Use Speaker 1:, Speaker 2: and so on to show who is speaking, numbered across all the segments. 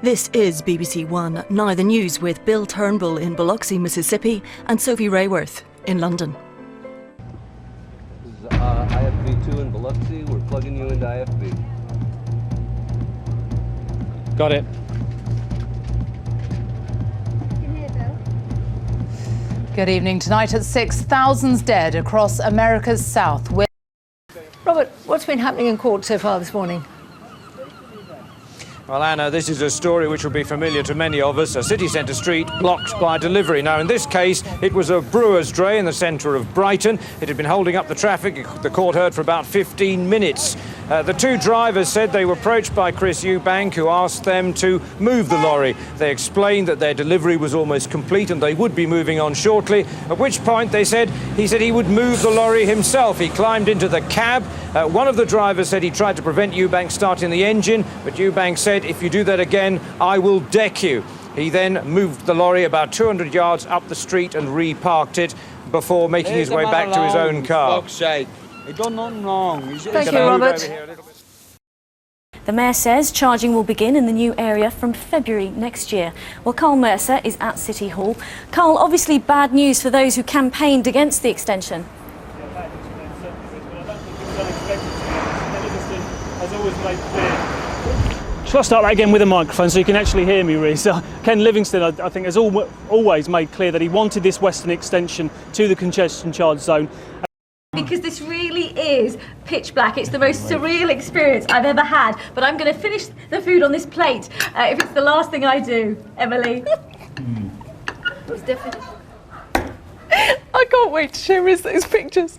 Speaker 1: This is BBC One. Now the news with Bill Turnbull in Biloxi, Mississippi, and Sophie Rayworth in London.
Speaker 2: This is IFB2 in Biloxi. We're plugging you into IFB.
Speaker 3: Got it.
Speaker 4: Good evening. Tonight at 6, thousands dead across America's South.
Speaker 5: Robert, what's been happening in court so far this morning?
Speaker 3: Well, Anna, this is a story which will be familiar to many of us. A city centre street blocked by delivery. Now, in this case, it was a brewer's dray in the centre of Brighton. It had been holding up the traffic. The court heard for about 15 minutes. The two drivers said they were approached by Chris Eubank, who asked them to move the lorry. They explained that their delivery was almost complete and they would be moving on shortly, at which point he said he would move the lorry himself. He climbed into the cab. One of the drivers said he tried to prevent Eubank starting the engine, but Eubank said, "If you do that again, I will deck you." He then moved the lorry about 200 yards up the street and reparked it before making his way back to his own car.
Speaker 6: He done nothing wrong.
Speaker 5: Thank you, Robert.
Speaker 7: The Mayor says charging will begin in the new area from February next year. Well, Carl Mercer is at City Hall. Carl, obviously bad news for those who campaigned against the extension.
Speaker 8: Shall I start that again with a microphone so you can actually hear me, Reece? Ken Livingstone, I think, has always made clear that he wanted this western extension to the congestion charge zone.
Speaker 9: Because this really is pitch black. It's the most surreal experience I've ever had. But I'm going to finish the food on this plate if it's the last thing I do, Emily. It was definitely...
Speaker 10: I can't wait to share those pictures.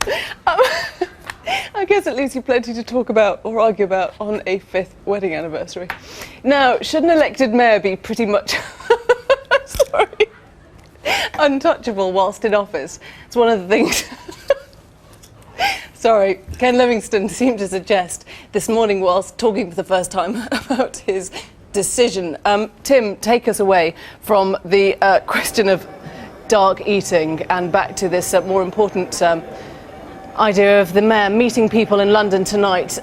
Speaker 10: I guess it leaves you plenty to talk about or argue about on a 5th wedding anniversary. Now, should an elected mayor be pretty much untouchable whilst in office? It's one of the things... Sorry, Ken Livingstone seemed to suggest this morning whilst talking for the first time about his decision. Tim, take us away from the question of dark eating and back to this more important idea of the mayor meeting people in London tonight.